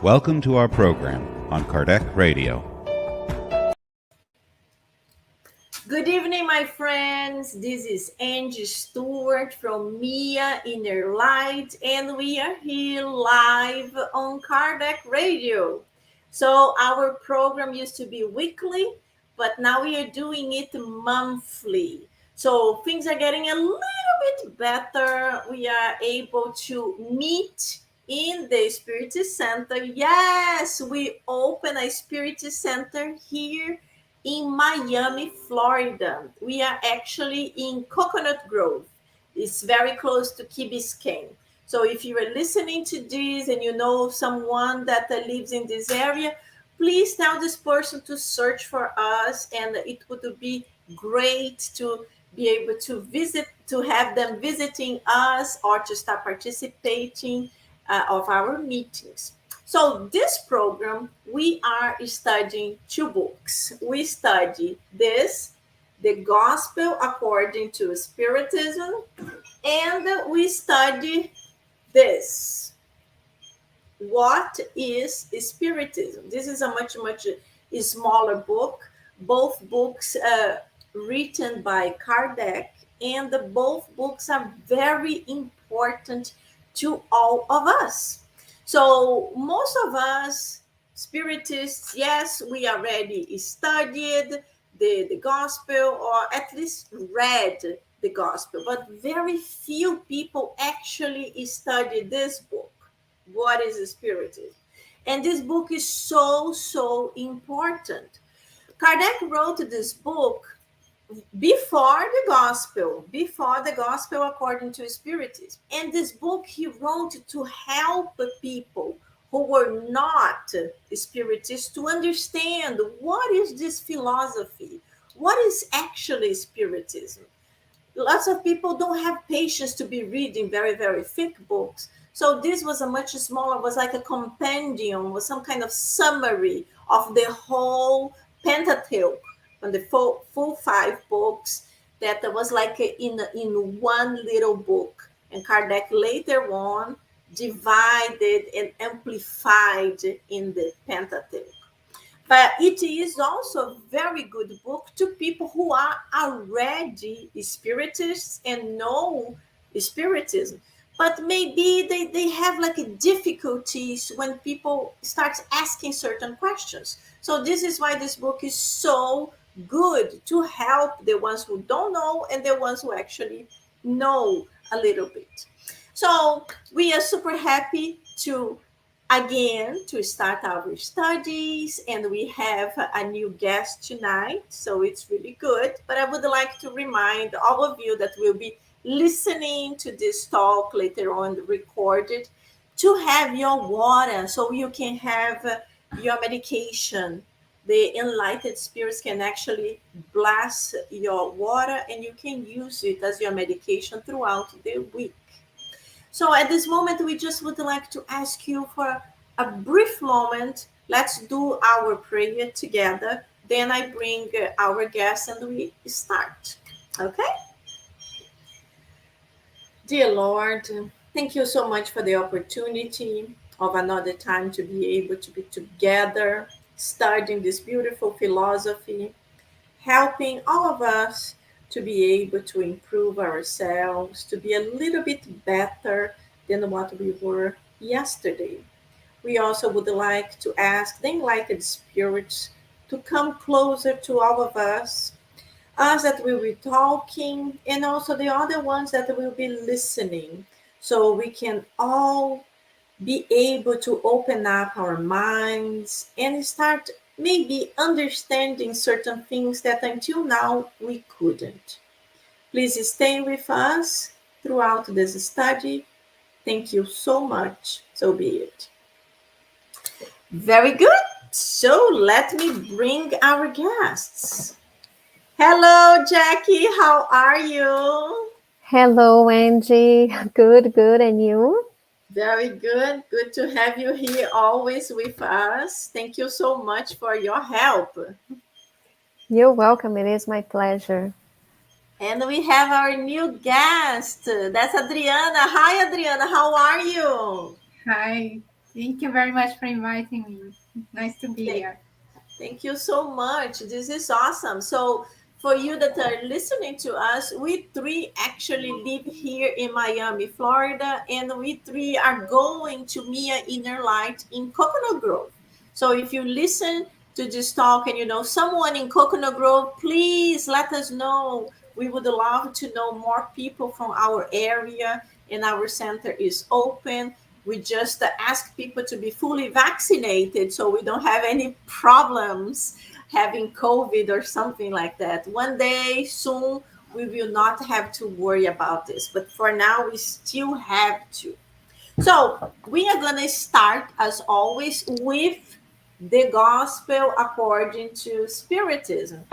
Welcome to our program on Kardec Radio. Good evening, my friends. This is Angy Stewart from Mia InnerLight, and we are here live on Kardec Radio. So our program used to be weekly, but now we are doing it monthly. So things are getting a little bit better. We are able to meet in the Spiritist Center. Yes, we open a Spiritist Center here in Miami, Florida. We are actually in Coconut Grove. It's very close to Key Biscayne. So if you are listening to this and you know someone that lives in this area, please tell this person to search for us, and it would be great to be able to visit, to have them visiting us or to start participating of our meetings. So this program, we are studying two books. We study this, The Gospel According to Spiritism, and we study this, What is Spiritism? This is a much smaller book. Both books written by Kardec, and both books are very important to all of us. So most of us spiritists, yes, we already studied the gospel, or at least read the gospel, but very few people actually study this book, What is Spiritism? And this book is so important. Kardec wrote this book before the gospel according to Spiritism. And this book he wrote to help people who were not Spiritists to understand what is this philosophy, what is actually Spiritism. Lots of people don't have patience to be reading very thick books. So this was a much smaller, was like a compendium, was some kind of summary of the whole Pentateuch, on the full 5 books, that was like in one little book. And Kardec later on divided and amplified in the Pentateuch. But it is also a very good book to people who are already Spiritists and know Spiritism. But maybe they have like difficulties when people start asking certain questions. So this is why this book is so good, to help the ones who don't know and the ones who actually know a little bit. So we are super happy to start our studies, and we have a new guest tonight, so it's really good. But I would like to remind all of you that will be listening to this talk later on recorded, to have your water so you can have your medication. The enlightened spirits can actually bless your water, and you can use it as your medication throughout the week. So at this moment, we just would like to ask you for a brief moment. Let's do our prayer together. Then I bring our guest and we start. Okay? Dear Lord, thank you so much for the opportunity of another time to be able to be together, studying this beautiful philosophy, helping all of us to be able to improve ourselves, to be a little bit better than what we were yesterday. We also would like to ask the enlightened spirits to come closer to all of us that will be talking, and also the other ones that will be listening, so we can all be able to open up our minds and start maybe understanding certain things that until now we couldn't. Please stay with us throughout this study. Thank you so much. So be it. Very good. So let me bring our guests. Hello, Jackie. How are you? Hello, Angie. Good. And you? Very good. Good to have you here always with us. Thank you so much for your help. You're welcome. It is my pleasure. And we have our new guest. That's Adriana. Hi, Adriana. How are you? Hi. Thank you very much for inviting me. Nice to be here. Thank you so much. This is awesome. So, for you that are listening to us, we three actually live here in Miami, Florida, and we three are going to Mia Inner Light in Coconut Grove. So, if you listen to this talk and you know someone in Coconut Grove, please let us know. We would love to know more people from our area, and our center is open. We just ask people to be fully vaccinated so we don't have any problems having COVID or something like that. One day soon, we will not have to worry about this. But for now, we still have to. So we are going to start, as always, with the gospel according to Spiritism.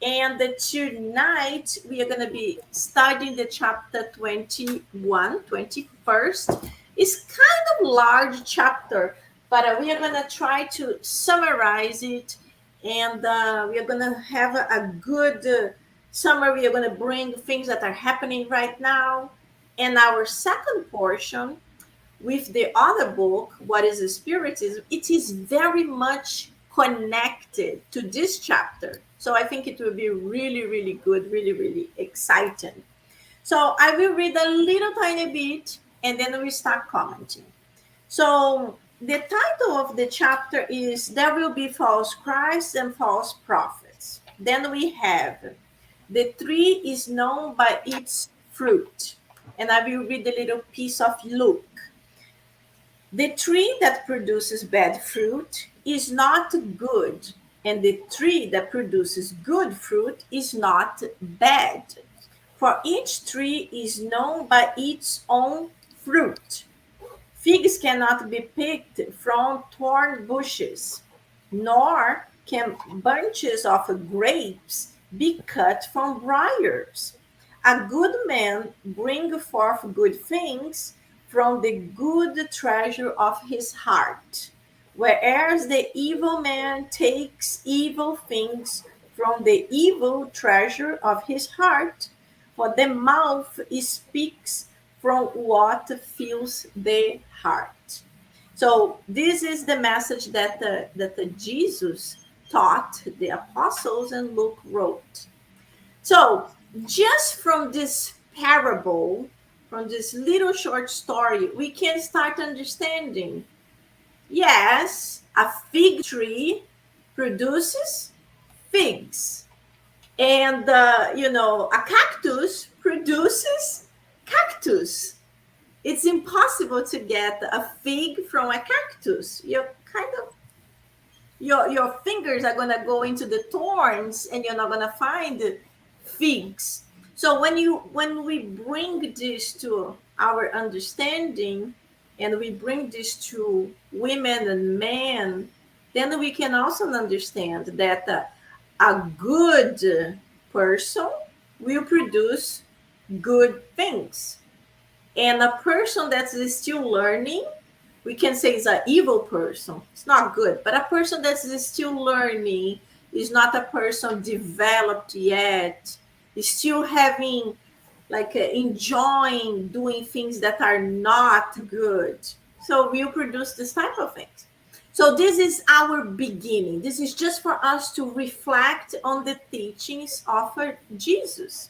And tonight we are going to be studying the chapter 21, 21st. It's kind of large chapter, but we are going to try to summarize it. And we are going to have a good summary. We are going to bring things that are happening right now. And our second portion, with the other book, What is the Spiritism, it is very much connected to this chapter. So I think it will be really, really good, really, really exciting. So I will read a little tiny bit and then we start commenting. So the title of the chapter is There Will Be False Christs and False Prophets. Then we have The Tree is Known by Its Fruit. And I will read a little piece of Luke. The tree that produces bad fruit is not good, and the tree that produces good fruit is not bad. For each tree is known by its own fruit. Figs cannot be picked from thorn bushes, nor can bunches of grapes be cut from briars. A good man brings forth good things from the good treasure of his heart, whereas the evil man takes evil things from the evil treasure of his heart, for the mouth speaks from what fills the heart. So this is the message that Jesus taught the apostles and Luke wrote. So just from this parable, from this little short story, we can start understanding. Yes, a fig tree produces figs, and a cactus produces cactus. It's impossible to get a fig from a cactus. You're kind of your fingers are going to go into the thorns and you're not going to find figs. So when we bring this to our understanding and we bring this to women and men, then we can also understand that a good person will produce good things, and a person that is still learning, we can say is an evil person. It's not good, but a person that is still learning is not a person developed yet, is still having like enjoying doing things that are not good. So we'll produce this type of things. So this is our beginning. This is just for us to reflect on the teachings of Jesus.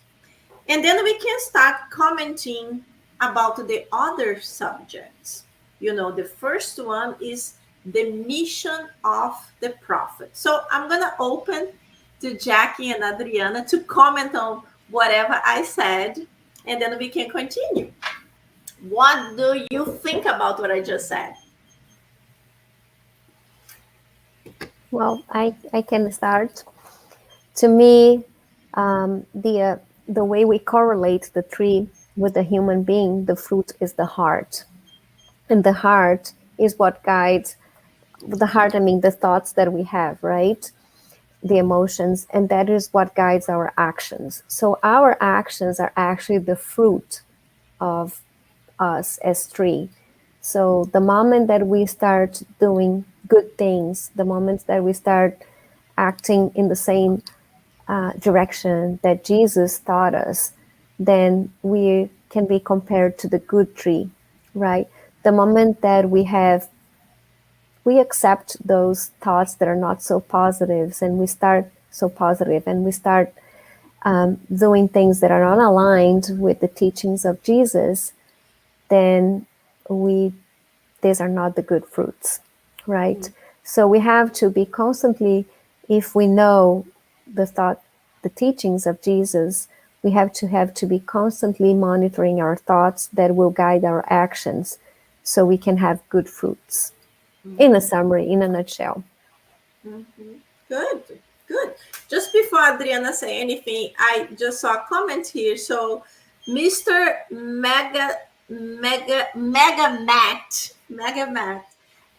And then we can start commenting about the other subjects. The first one is the mission of the prophet. So I'm going to open to Jackie and Adriana to comment on whatever I said, and then we can continue. What do you think about what I just said? Well, I can start. To me, the way we correlate the tree with the human being, the fruit is the heart. And the heart is what guides the heart. I mean, the thoughts that we have, right? The emotions, and that is what guides our actions. So our actions are actually the fruit of us as tree. So the moment that we start doing good things, the moment that we start acting in the same direction that Jesus taught us, then we can be compared to the good tree, right? The moment that we have we accept those thoughts that are not so positive, and we start so positive, and we start doing things that are not aligned with the teachings of Jesus, then these are not the good fruits, right? So we have to be constantly, if we know the teachings of Jesus, we have to be constantly monitoring our thoughts that will guide our actions, so we can have good fruits. In a summary, in a nutshell. Good, good. Just before Adriana say anything, I just saw a comment here. So, Mr. Mega Matt,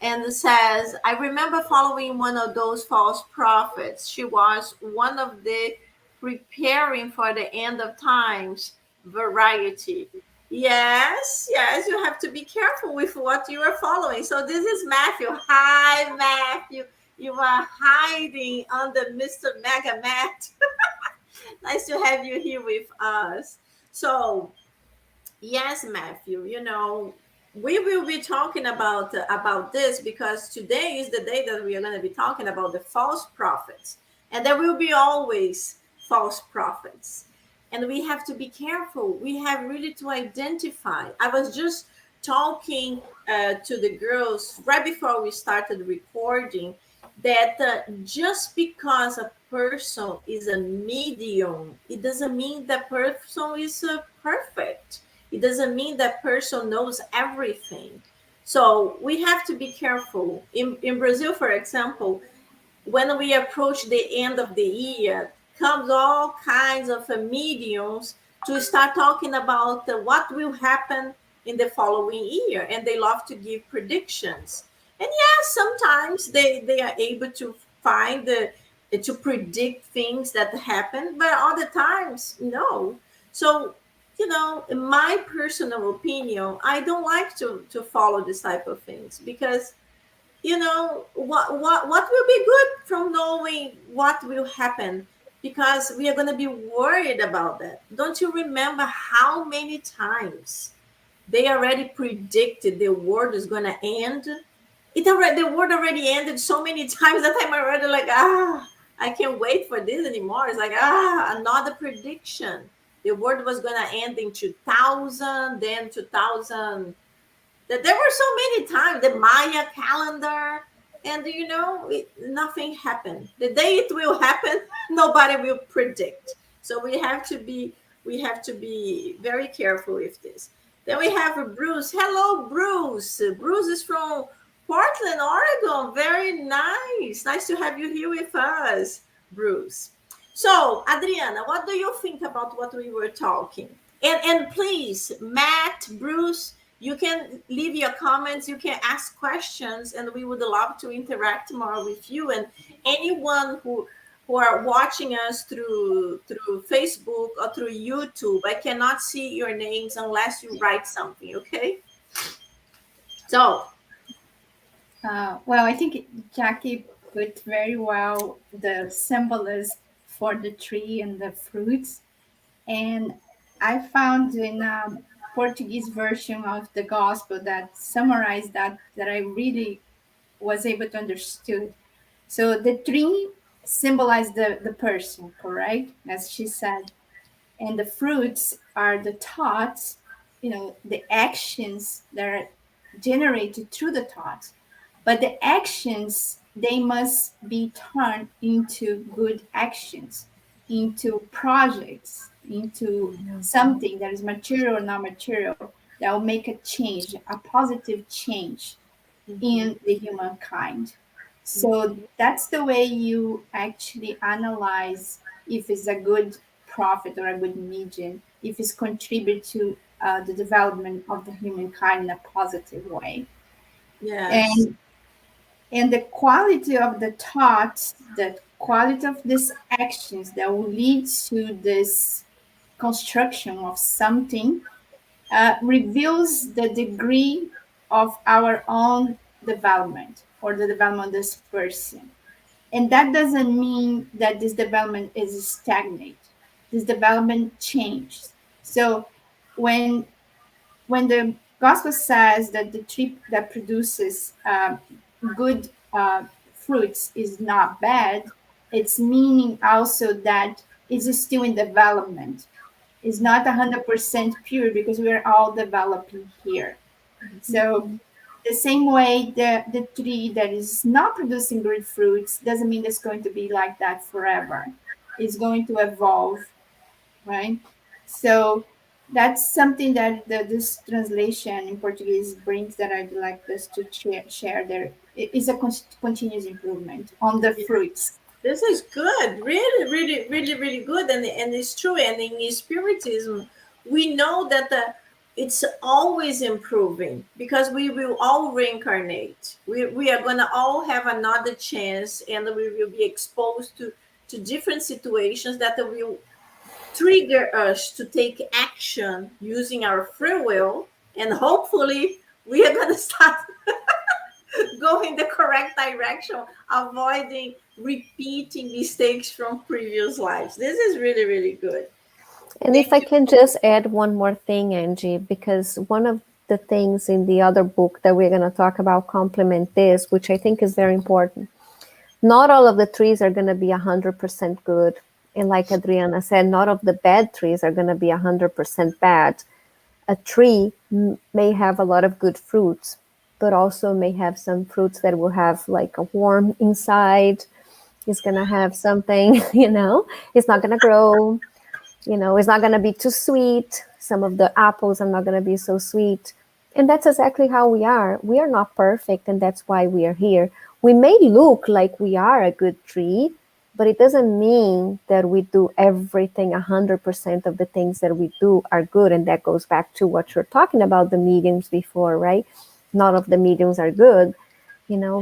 and says, I remember following one of those false prophets. She was one of the preparing for the end of times variety. Yes, yes, you have to be careful with what you are following. So this is Matthew. Hi, Matthew. You are hiding under Mr. Mega Matt. Nice to have you here with us. So, yes, Matthew, we will be talking about this because today is the day that we are going to be talking about the false prophets. And there will be always false prophets. And we have to be careful. We have really to identify. I was just talking to the girls right before we started recording that just because a person is a medium, it doesn't mean that person is perfect. It doesn't mean that person knows everything. So we have to be careful. In Brazil, for example, when we approach the end of the year, comes all kinds of mediums to start talking about what will happen in the following year, and they love to give predictions. And yes, sometimes they are able to find to predict things that happen, but other times no. So in my personal opinion, I don't like to follow this type of things because what will be good from knowing what will happen, because we are going to be worried about that. Don't you remember how many times they already predicted the world is going to end? The world already ended so many times that I'm already like, I can't wait for this anymore. It's like, another prediction. The world was going to end in 2000, then 2000. That there were so many times, the Maya calendar, and nothing happened. The day it will happen, nobody will predict. So we have to be very careful with this. Then we have Bruce. Hello, Bruce. Bruce is from Portland, Oregon. Very nice. Nice to have you here with us, Bruce. So, Adriana, what do you think about what we were talking? And please, Matt, Bruce, you can leave your comments, you can ask questions, and we would love to interact more with you. And anyone who are watching us through Facebook or through YouTube, I cannot see your names unless you write something, okay? So, Well, I think Jackie put very well the symbolism for the tree and the fruits. And I found in a Portuguese version of the gospel that summarized that I really was able to understood. So the tree symbolized the person, correct? As she said. And the fruits are the thoughts, the actions that are generated through the thoughts. But the actions, they must be turned into good actions, into projects, into something that is material or not material, that will make a change, a positive change in the humankind. So that's the way you actually analyze if it's a good prophet or a good medium, if it's contribute to the development of the humankind in a positive way. yes. And the quality of the thoughts, the quality of these actions that will lead to this construction of something reveals the degree of our own development or the development of this person. And that doesn't mean that this development is stagnant. This development changes. So when the gospel says that the tree that produces good fruits is not bad, it's meaning also that it's still in development. It's not 100% pure because we're all developing here. So the same way the tree that is not producing good fruits doesn't mean it's going to be like that forever. It's going to evolve, right? So that's something that this translation in Portuguese brings that I'd like us to share there. It is a continuous improvement on the fruits. This is good, really, really, really, really good, and it's true. And in Spiritism, we know that it's always improving because we will all reincarnate. We are gonna all have another chance, and we will be exposed to different situations that will trigger us to take action using our free will, and hopefully we are gonna start going the correct direction, avoiding repeating mistakes from previous lives. This is really, really good. And if I Thank you. can just add one more thing, Angie, because one of the things in the other book that we're going to talk about complement this, which I think is very important. Not all of the trees are going to be 100% good. And like Adriana said, not all of the bad trees are going to be 100% bad. A tree may have a lot of good fruits, but also may have some fruits that will have like a worm inside. It's going to have something, it's not going to grow. It's not going to be too sweet. Some of the apples are not going to be so sweet. And that's exactly how we are. We are not perfect, and that's why we are here. We may look like we are a good tree, but it doesn't mean that we do everything 100% of the things that we do are good. And that goes back to what you're talking about, the mediums before, right? None of the mediums are good,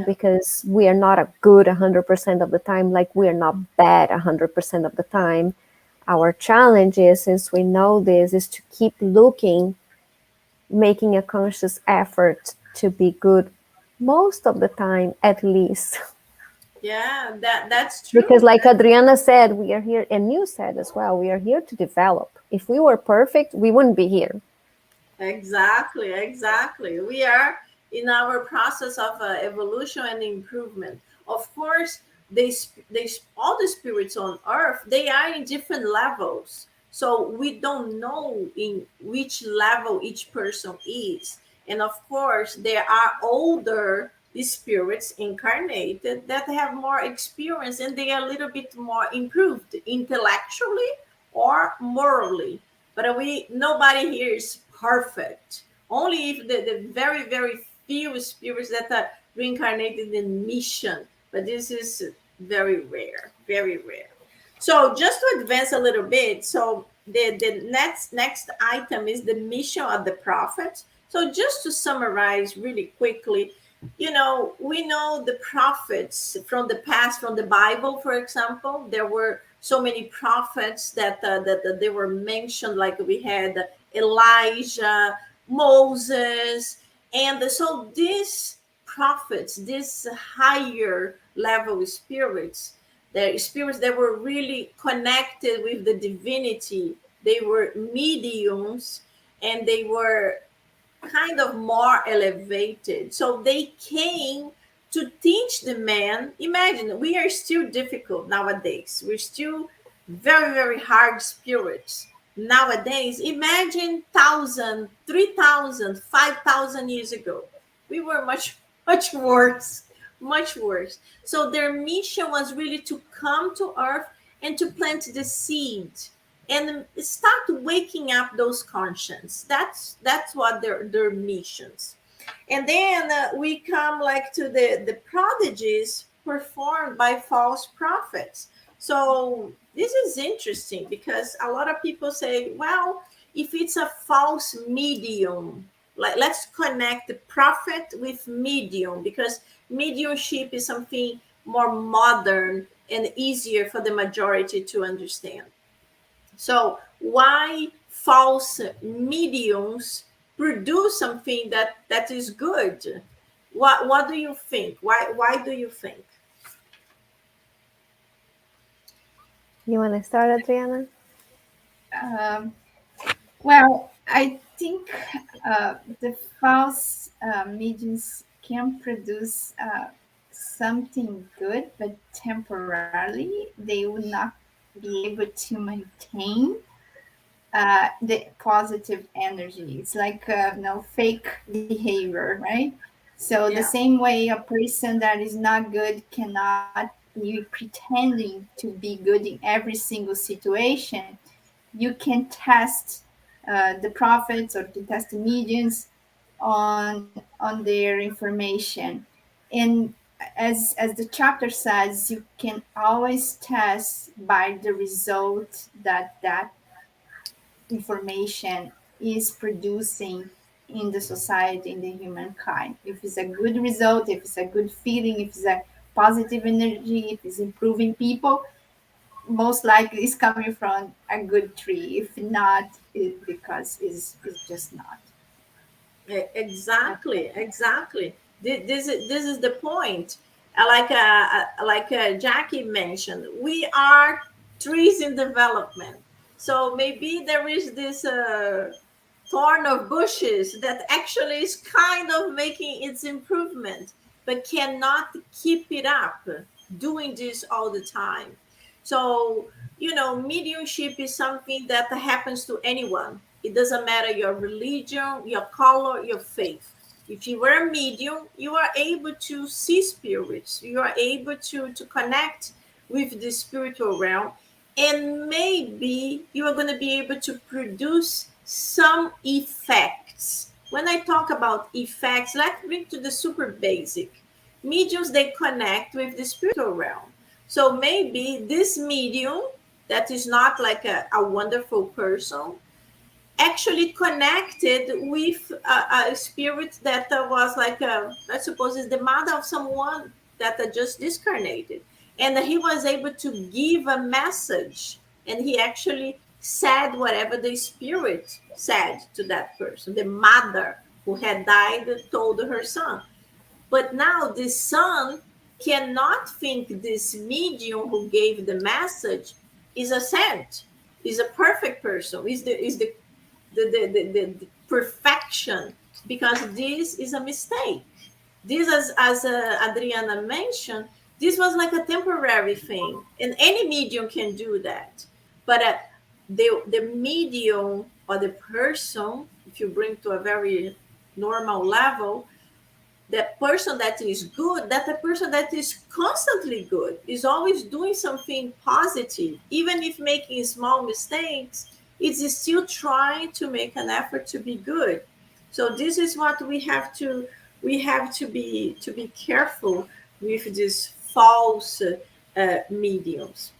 because we are not a good 100% of the time, like we are not bad 100% of the time. Our challenge is, since we know this, is to keep looking, making a conscious effort to be good most of the time, at least. Yeah, that's Because true. like Adriana said, we are here, and you said as well, we are here to develop. If we were perfect, we wouldn't be here. Exactly, exactly. We are in our process of evolution and improvement. Of course, all the spirits on earth, they are in different levels. So we don't know in which level each person is. And of course, there are older spirits incarnated that have more experience and they are a little bit more improved intellectually or morally, but we nobody here is perfect. Only if the very, very few spirits that are reincarnated in mission. But this is very rare, very rare. So just to advance a little bit, so the next item is the mission of the prophet. So just to summarize really quickly, we know the prophets from the past, from the Bible, for example. There were so many prophets that they were mentioned, like we had Elijah, Moses, and so these prophets, these higher level spirits, the spirits that were really connected with the divinity, they were mediums, and they were kind of more elevated. So they came to teach the man. Imagine, we are still difficult nowadays. We're still very, very hard spirits nowadays. Imagine 1,000, 3,000, 5,000 years ago. We were much, much worse, much worse. So their mission was really to come to earth and to plant the seed and start waking up those conscience. That's what their missions. And then we come like to the prodigies performed by false prophets. So this is interesting because a lot of people say, well, if it's a false medium, like let's connect the prophet with medium, because mediumship is something more modern and easier for the majority to understand. So why false mediums produce something that is good? What do you think? Why do you think? You want to start, Adriana? Um, well, I think the false mediums can produce something good, but temporarily they would not be able to maintain the positive energy. It's like no fake behavior, right? So the Yeah. same way a person that is not good cannot be pretending to be good in every single situation. You can test the prophets, or you can test the mediums on their information. And as the chapter says, you can always test by the result that that information is producing in the society, in the humankind. If it's a good result, if it's a good feeling, if it's a positive energy, if it's improving people, most likely it's coming from a good tree. If not, because it's just not. Exactly, exactly. This is the point. Like Jackie mentioned, we are trees in development. So maybe there is this thorn of bushes that actually is kind of making its improvement, but cannot keep it up doing this all the time. So, mediumship is something that happens to anyone. It doesn't matter your religion, your color, your faith. If you are a medium, you are able to see spirits. You are able to connect with the spiritual realm. And maybe you are going to be able to produce some effects. When I talk about effects, let's bring to the super basic. Mediums, they connect with the spiritual realm. So maybe this medium that is not like a wonderful person actually connected with a spirit that was like I suppose is the mother of someone that just discarnated, and he was able to give a message, and he actually said whatever the spirit said to that person. The mother who had died told her son, but now the son cannot think this medium who gave the message is a saint, is a perfect person, is the perfection, because this is a mistake. This, as Adriana mentioned, this was like a temporary thing, and any medium can do that. But the medium or the person, if you bring to a very normal level, that person that is good, that the person that is constantly good, is always doing something positive, even if making small mistakes, it's still trying to make an effort to be good. So this is what we have to be careful with these false mediums.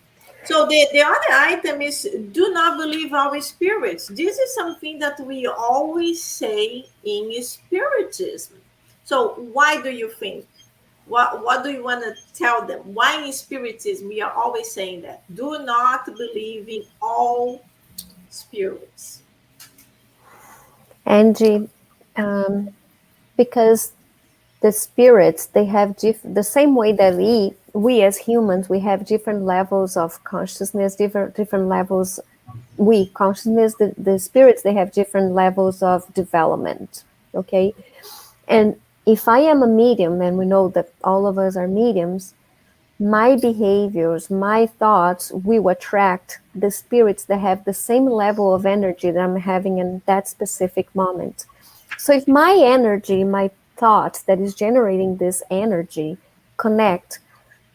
So the other item is, do not believe our spirits. This is something that we always say in spiritism. So why do you think? What do you want to tell them? Why in spiritism we are always saying that? Do not believe in all spirits. Angie, um, because the spirits, they have the same way that we as humans, we have different levels of consciousness, different levels. We consciousness, the spirits, they have different levels of development. Okay, and if I am a medium, and we know that all of us are mediums, my behaviors, my thoughts will attract the spirits that have the same level of energy that I'm having in that specific moment. So if my energy, my thoughts that is generating this energy connect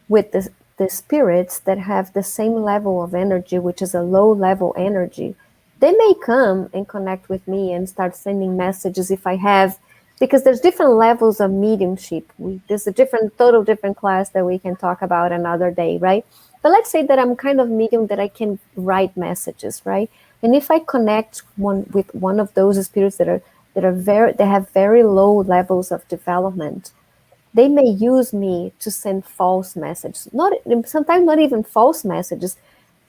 with the spirits that have the same level of energy, which is a low level energy, they may come and connect with me and start sending messages if I have, because there's different levels of mediumship. There's a total different class that we can talk about another day, right? But let's say that I'm kind of medium that I can write messages, right? And if I connect with one of those spirits they have very low levels of development, they may use me to send false messages. Not sometimes not even false messages,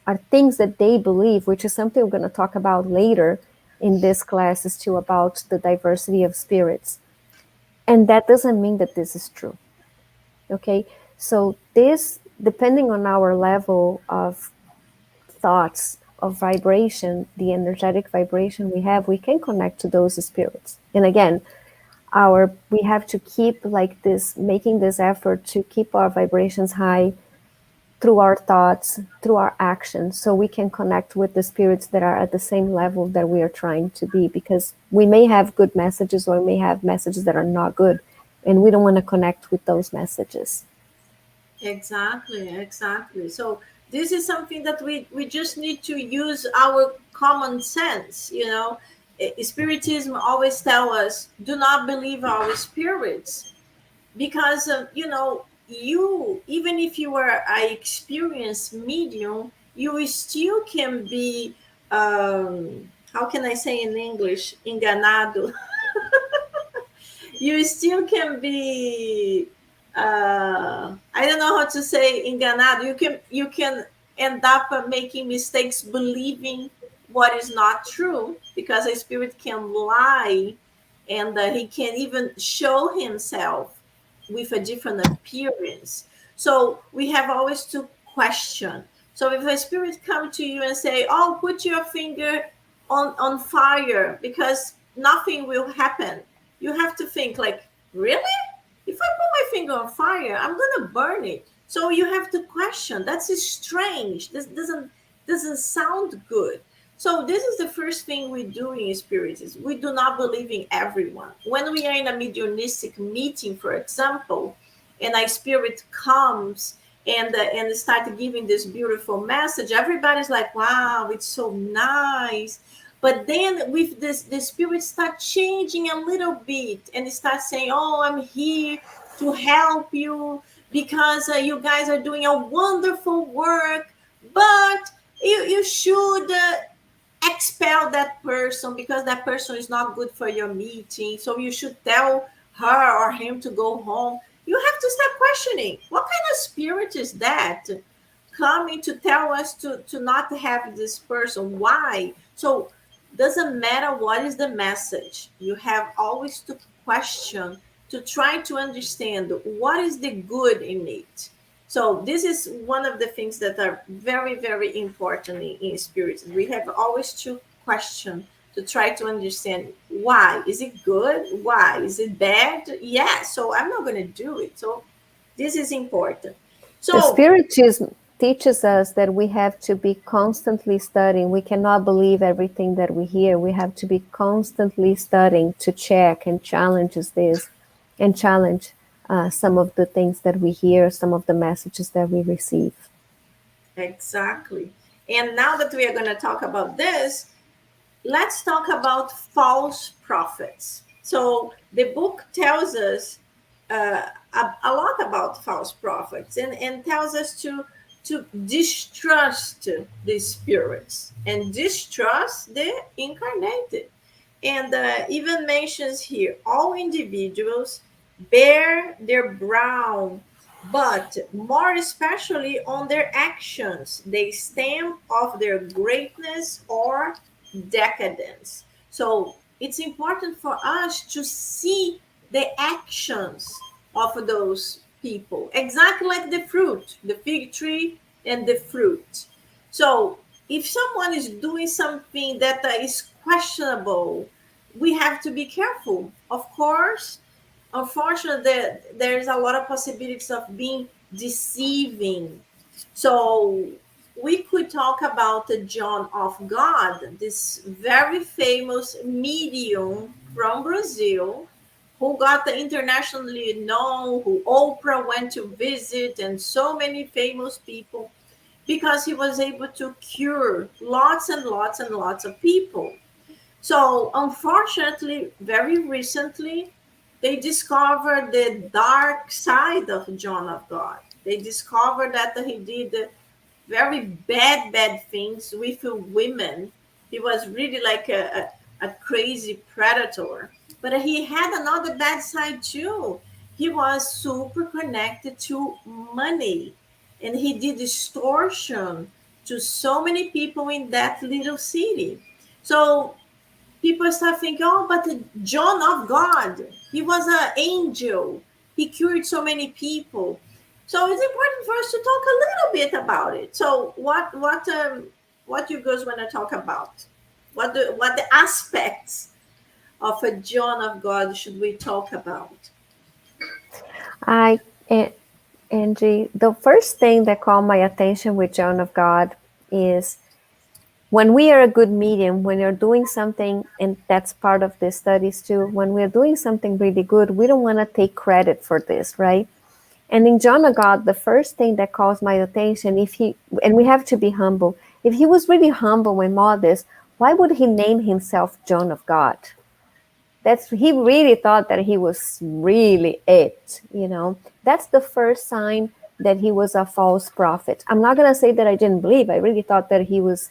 are things that they believe, which is something we're going to talk about later in this class, is too, about the diversity of spirits. And that doesn't mean that this is true. Okay? So this, depending on our level of thoughts, of vibration, the energetic vibration we have, we can connect to those spirits. And again, we have to keep like this, making this effort to keep our vibrations high through our thoughts, through our actions, so we can connect with the spirits that are at the same level that we are trying to be, because we may have good messages or we may have messages that are not good, and we don't want to connect with those messages. Exactly, exactly. So this is something that we just need to use our common sense, you know. Spiritism always tell us, do not believe our spirits, because you know, you, even if you are an experienced medium, you still can be, how can I say in English, enganado. You still can be, I don't know how to say enganado. You can end up making mistakes, believing what is not true, because a spirit can lie, and he can even show himself with a different appearance. So we have always to question. So if a spirit come to you and say, oh, put your finger on fire because nothing will happen, you have to think like, really? If I put my finger on fire, I'm gonna burn it. So you have to question. That's strange. This doesn't sound good. So this is the first thing we do in spiritism. We do not believe in everyone. When we are in a mediumistic meeting, for example, and a spirit comes and start giving this beautiful message, everybody's like, wow, it's so nice. But then with this, the spirit start changing a little bit and start saying, oh, I'm here to help you because you guys are doing a wonderful work, but you should expel that person because that person is not good for your meeting. So you should tell her or him to go home. You have to start questioning, what kind of spirit is that coming to tell us to not have this person? Why? So doesn't matter what is the message, you have always to question, to try to understand what is the good in it. So this is one of the things that are very, very important in spirit. We have always to question, to try to understand, why is it good, why is it bad? Yeah, so I'm not going to do it. So this is important. The So Spiritism teaches us that we have to be constantly studying. We cannot believe everything that we hear. We have to be constantly studying to check and challenge this, and challenge some of the things that we hear, some of the messages that we receive. exactly. And now that we are going to talk about this, let's talk about false prophets. So the book tells us a lot about false prophets, and tells us to distrust the spirits and distrust the incarnated. And even mentions here, all individuals bear their brow, but more especially on their actions, they stamp of their greatness or decadence. So it's important for us to see the actions of those people, exactly like the fruit, the fig tree and the fruit. So if someone is doing something that is questionable, we have to be careful. Of course, unfortunately, there's a lot of possibilities of being deceiving. So we could talk about the John of God, this very famous medium from Brazil, who got internationally known, who Oprah went to visit, and so many famous people, because he was able to cure lots and lots and lots of people. So, unfortunately, very recently, they discovered the dark side of John of God. They discovered that he did very bad, bad things with women. He was really like a crazy predator. But he had another bad side too. He was super connected to money, and he did extortion to so many people in that little city. So people start thinking, oh, but the John of God, he was an angel. He cured so many people. So it's important for us to talk a little bit about it. So what you guys want to talk about? What the aspects of a John of God should we talk about? I, A- Angie, the first thing that caught my attention with John of God is when we are a good medium, when you're doing something, and that's part of the studies too, when we're doing something really good, we don't want to take credit for this, right? And in John of God, the first thing that calls my attention, and we have to be humble, if he was really humble and modest, why would he name himself John of God? He really thought that he was really it. That's the first sign that he was a false prophet. I'm not going to say that I didn't believe. I really thought that he was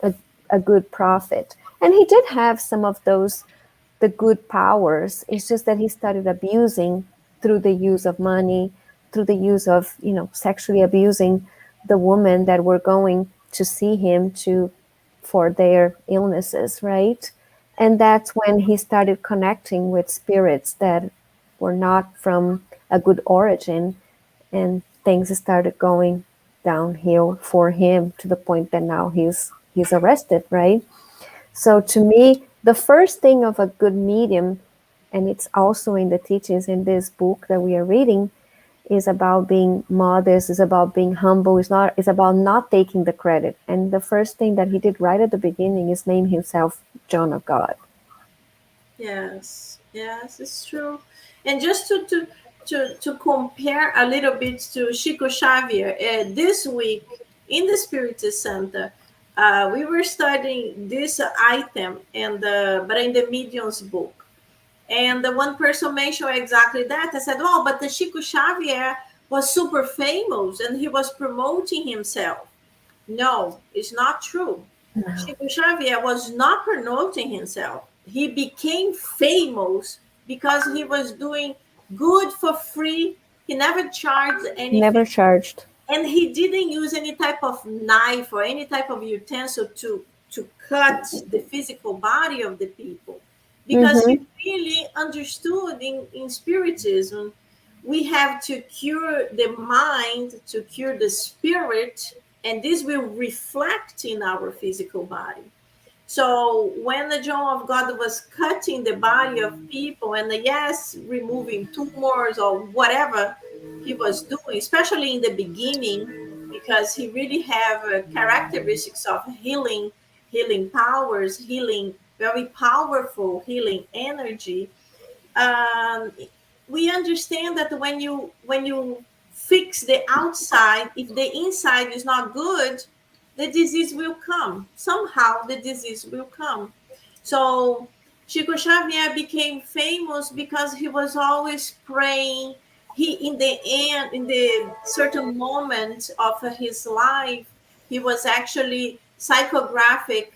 a, a good prophet. And he did have some of the good powers. It's just that he started abusing through the use of money, through the use of, sexually abusing the women that were going to see him for their illnesses, right? And that's when he started connecting with spirits that were not from a good origin, and things started going downhill for him to the point that now he's arrested, right? So to me, the first thing of a good medium, and it's also in the teachings in this book that we are reading, is about being modest, is about being humble, is about not taking the credit. And the first thing that he did right at the beginning is name himself John of God. Yes, yes, it's true. And just to compare a little bit to Chico Xavier, this week in the Spiritist Center, we were studying this item, but in the Medium's book. And the one person mentioned exactly that. I said, "Oh, but the Chico Xavier was super famous and he was promoting himself." No, it's not true. No. Chico Xavier was not promoting himself. He became famous because he was doing good for free. He never charged Never anything, charged. and he didn't use any type of knife or any type of utensil to cut the physical body of the people, because he Mm-hmm. really understood in spiritism we have to cure the mind to cure the spirit, and this will reflect in our physical body. So when the John of God was cutting the body of people and yes, removing tumors or whatever he was doing, especially in the beginning, because he really have characteristics of healing powers, healing, very powerful healing energy. um, we understand that when you fix the outside, if the inside is not good, the disease will come somehow. The disease will come. So Chico Xavier became famous because he was always praying. He, in the end, in the certain moment of his life, he was actually psychographicing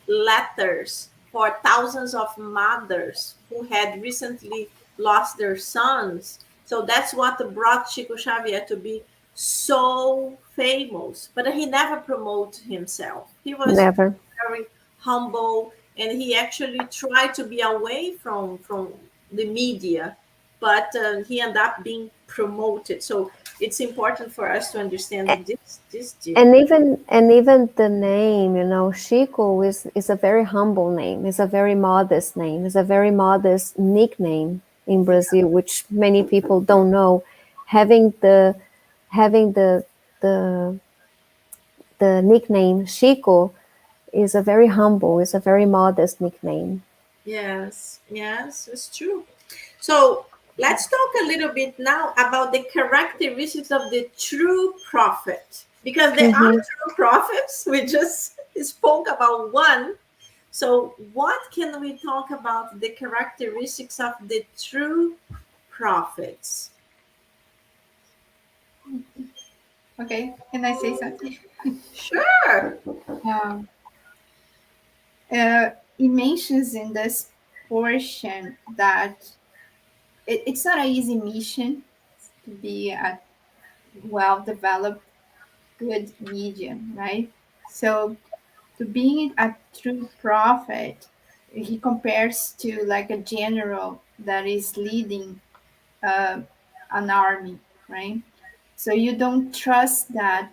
letters for thousands of mothers who had recently lost their sons. So that's what brought Chico Xavier to be so famous. But he never promoted himself. He was Never. very humble, and he actually tried to be away from the media, but he ended up being promoted. So it's important for us to understand this And difference. even the name, Chico is a very humble name. It's a very modest name. It's a very modest nickname in Brazil, which many people don't know. Having the the the nickname Chico is a very humble, is a very modest nickname. Yes, yes, it's true. So let's talk a little bit now about the characteristics of the true prophet, because there are Hmm. true prophets. We just spoke about one. So, what can we talk about the characteristics of the true prophets? Okay, can I say something? Sure. Um, it mentions in this portion that it's not an easy mission to be a well developed, good medium, right? So, to being a true prophet, he compares to like a general that is leading uh, an army, right? So you don't trust that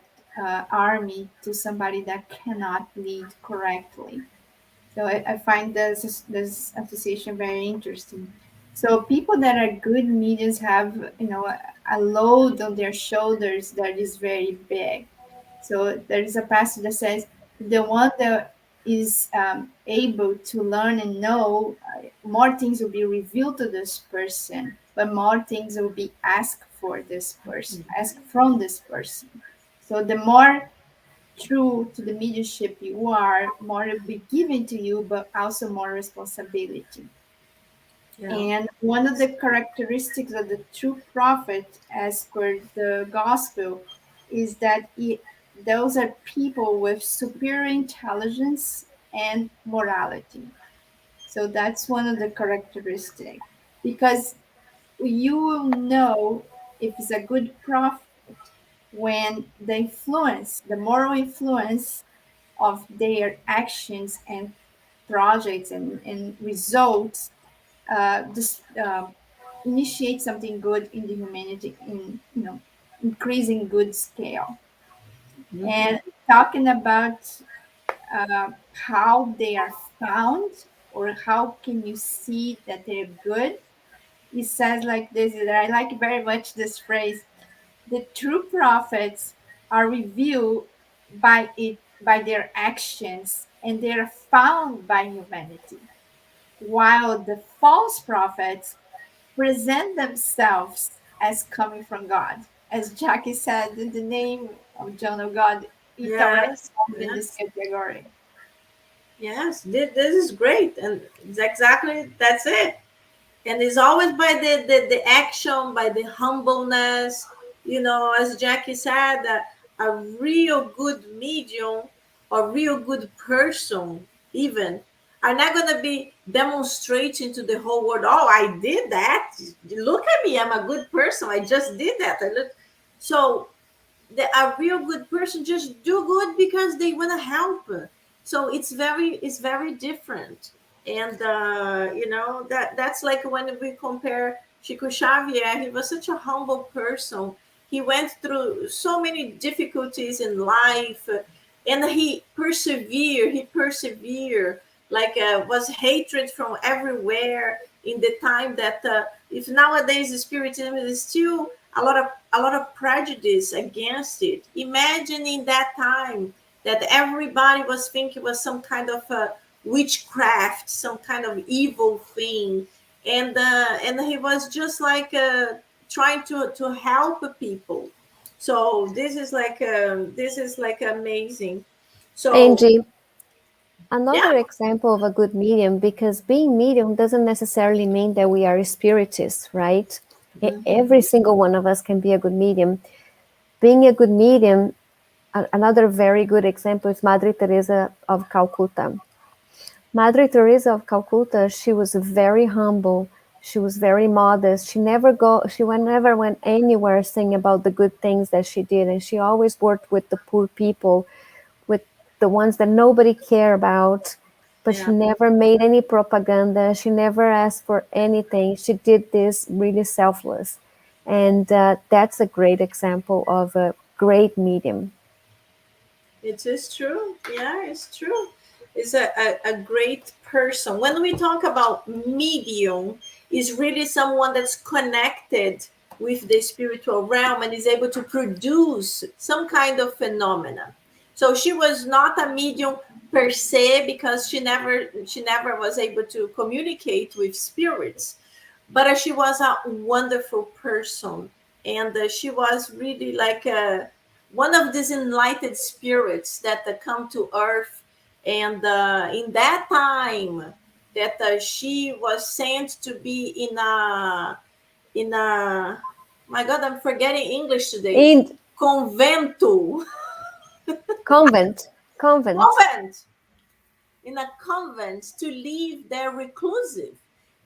army to somebody that cannot lead correctly. So I find this association very interesting. So people that are good mediums have, a load on their shoulders that is very big. So there is a passage that says the one that is able to learn and know, more things will be revealed to this person, but more things will be asked for this person, asked from this person. So the more true to the mediumship you are, more will be given to you, but also more responsibility. Yeah. And one of the characteristics of the true prophet, as per the gospel, is that those are people with superior intelligence and morality. So that's one of the characteristics. Because you will know if it's a good prophet when the influence, the moral influence of their actions and projects and results just initiate something good in the humanity in increasing good scale. Mhm. And talking about how they are found, or how can you see that they're good, he says like this, that I like very much this phrase: the true prophets are revealed by their actions, and they are found by humanity, while the false prophets present themselves as coming from God. As Jackie said, in the name of John of God, it already Yes, comes in this yes, category. yes. This is great, and it's exactly that's it. And it's always by the action, by the humbleness. As Jackie said, a real good medium or real good person even are not going to be demonstrating to the whole world, oh, I did that, look at me, I'm a good person, I just did that, I look. So a real good person just do good because they want to help. So it's very different. And that's like when we compare Chico Xavier. He was such a humble person. He went through so many difficulties in life, and he persevered, like was hatred from everywhere in the time that if nowadays the spiritism is still a lot of prejudice against it. Imagine in that time that everybody was thinking was some kind of witchcraft, some kind of evil thing, and he was just like trying to help people. So this is like amazing. So Angie, yeah. another example of a good medium, because being medium doesn't necessarily mean that we are spiritists, right? Every single one of us can be a good medium. Being a good medium, another very good example is Madre Teresa of Calcutta. Madre Teresa of Calcutta, she was very humble. She was very modest. Never went anywhere saying about the good things that she did, and she always worked with the poor people, with the ones that nobody cared about. But she Yeah. never made any propaganda. She never asked for anything. She did this really selfless, and that's a great example of a great medium. It is true. Yeah, it's true. It's a great person. When we talk about medium, is really someone that's connected with the spiritual realm and is able to produce some kind of phenomena. So she was not a medium per se because she never was able to communicate with spirits, but she was a wonderful person, and she was really like one of these enlightened spirits that come to earth. And in that time that she was sent to be in a my god, I'm forgetting English today. In Convento. convent, convent. Convent. In a convent to live there reclusive.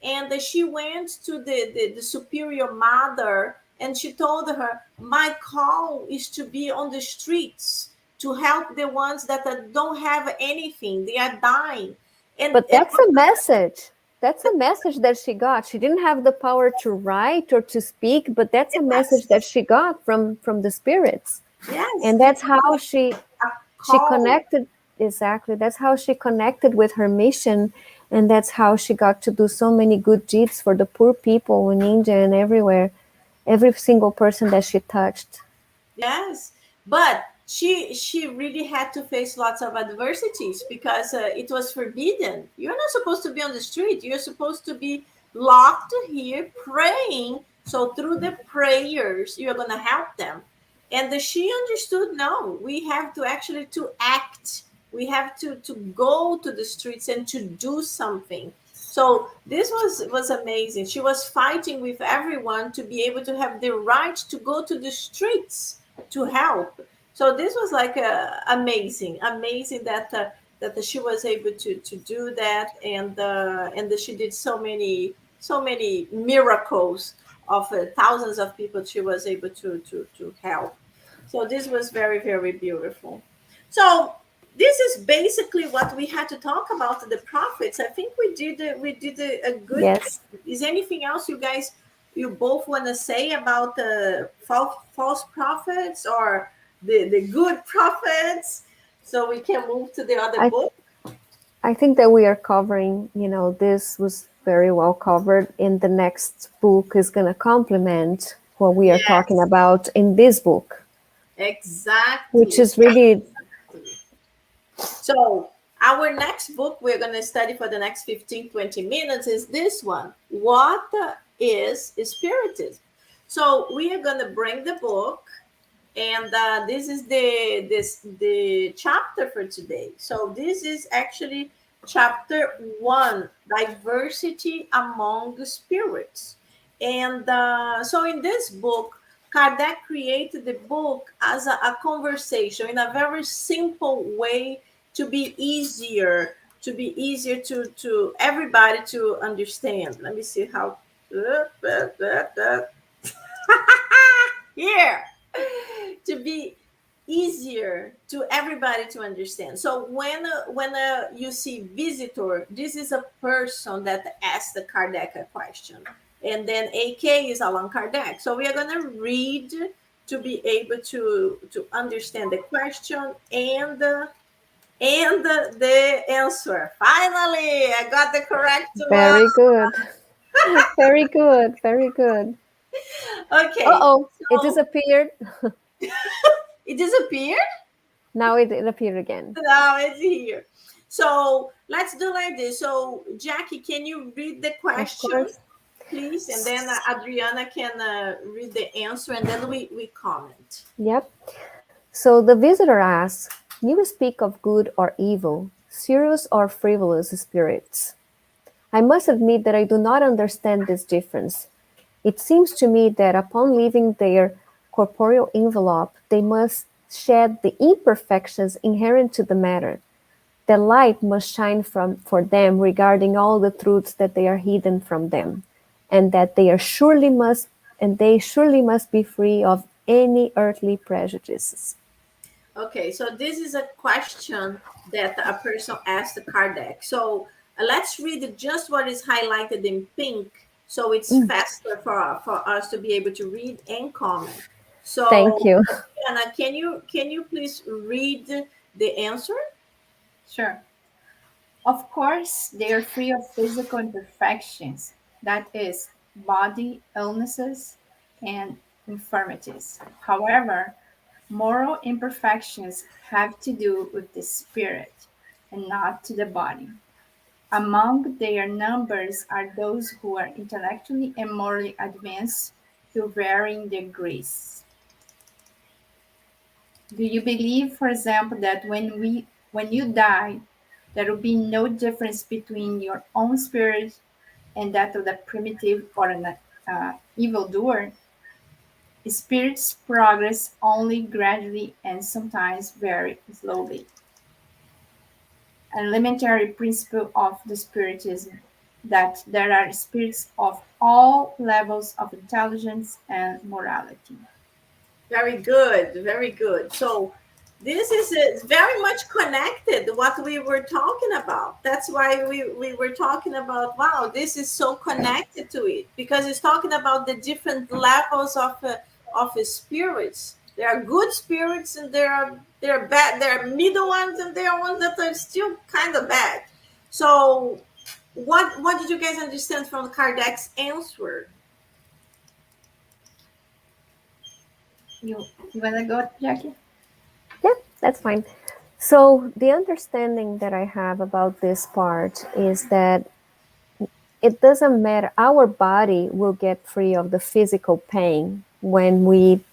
And she went to the superior mother, and she told her, my call is to be on the streets to help the ones that don't have anything, they are dying. But And that's a message. That's a message that she got. She didn't have the power to write or to speak, but that's a message that yes, she got from the spirits. yes, And it that's was how a she call. connected. exactly. That's how she connected with her mission, and that's how she got to do so many good deeds for the poor people in India and everywhere. Every single person that she touched. Yes, but she really had to face lots of adversities because it was forbidden. You're not supposed to be on the street. You're supposed to be locked here praying. So through the prayers, you're going to help them. And she understood, no, we have to actually to act. We have to go to the streets and to do something. So this was amazing. She was fighting with everyone to be able to have the right to go to the streets to help. So this was like amazing that she was able to do that, and that she did so many miracles of thousands of people she was able to help. So this was very, very beautiful. So this is basically what we had to talk about the prophets. I think we did a good. Yes. Is anything else you both want to say about the false prophets or the good prophets, so we can move to the other I book? I think that we are covering, this was very well covered, and the next book is going to complement what we are talking Yes, about in this book, which exactly. is really So our next book we're going to study for the next 15-20 minutes is this one. What is Spiritism? So we are going to bring the book, and this is the chapter for today. So this is actually chapter 1, diversity among the spirits. And so in this book, Kardec created the book as a conversation in a very simple way, to be easier to everybody to understand. Let me see how. Here, to be easier to everybody to understand. So when you see visitor, this is a person that asked the Kardec a question, and then AK is Allan Kardec. So we are going to read to be able to understand the question and the answer. Finally, I got the correct one. very good. Very good. Very good. Okay, Uh-oh, it so disappeared. it disappeared. Now it appeared again. Now it's here. So let's do like this. So Jackie, can you read the Of question, course. please? And then Adriana can read the answer, and then we comment. Yep. So the visitor asks, you speak of good or evil, serious or frivolous spirits. I must admit that I do not understand this difference. It seems to me that upon leaving their corporeal envelope, they must shed the imperfections inherent to the matter. The light must shine for them regarding all the truths that they are hidden from them, and that they surely must be free of any earthly prejudices. Okay, so this is a question that a person asked Kardec. So let's read just what is highlighted in pink, so it's faster for us to be able to read and comment. Thank So you. Adriana, can you please read the answer? Sure. Of course, they are free of physical imperfections, that is, body illnesses and infirmities. However, moral imperfections have to do with the spirit and not to the body. Among their numbers are those who are intellectually and morally advanced to varying degrees. Do you believe, for example, that when you die, there will be no difference between your own spirit and that of the primitive or an evildoer? Spirits progress only gradually and sometimes very slowly. An elementary principle of the Spiritism that there are spirits of all levels of intelligence and morality. Very good, very good. So this is very much connected to what we were talking about. That's why we were talking about, wow, this is so connected to it, because it's talking about the different levels of spirits. There are good spirits and there There are bad, there are middle ones, and there are ones that are still kind of bad. So what did you guys understand from Kardec's answer? You wanna go, Jackie? Yeah, that's fine. So the understanding that I have about this part is that it doesn't matter. Our body will get free of the physical pain when we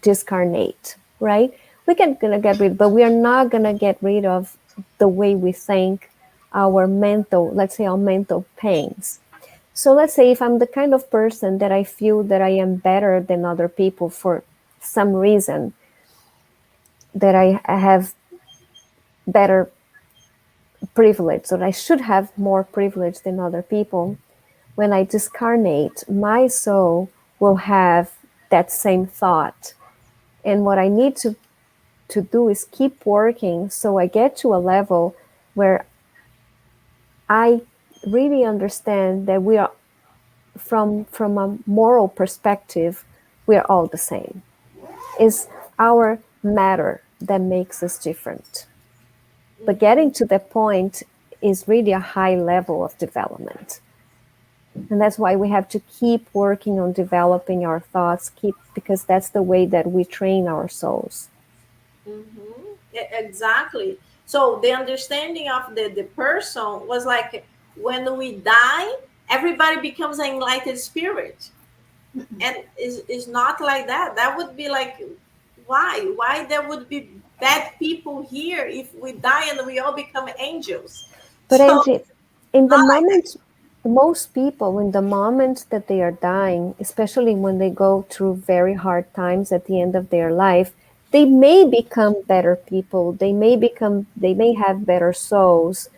discarnate, right? We can gonna get rid, but we are not gonna get rid of the way we think, our mental, let's say our mental pains. So let's say if I'm the kind of person that I feel that I am better than other people for some reason, that I have better privilege, so I should have more privilege than other people. When I discarnate, my soul will have that same thought. And what I need to do is keep working so I get to a level where I really understand that we are from a moral perspective, we are all the same. It's our matter that makes us different. But getting to that point is really a high level of development. And that's why we have to keep working on developing our thoughts, because that's the way that we train our souls. Exactly. So the understanding of the person was like when we die, everybody becomes an enlightened spirit. And is not like that. That would be like, why there would be bad people here if we die and we all become angels? But So Angie, in the not like moment, most people, in the moment that they are dying, especially when they go through very hard times at the end of their life, they may become better people. They may have better souls,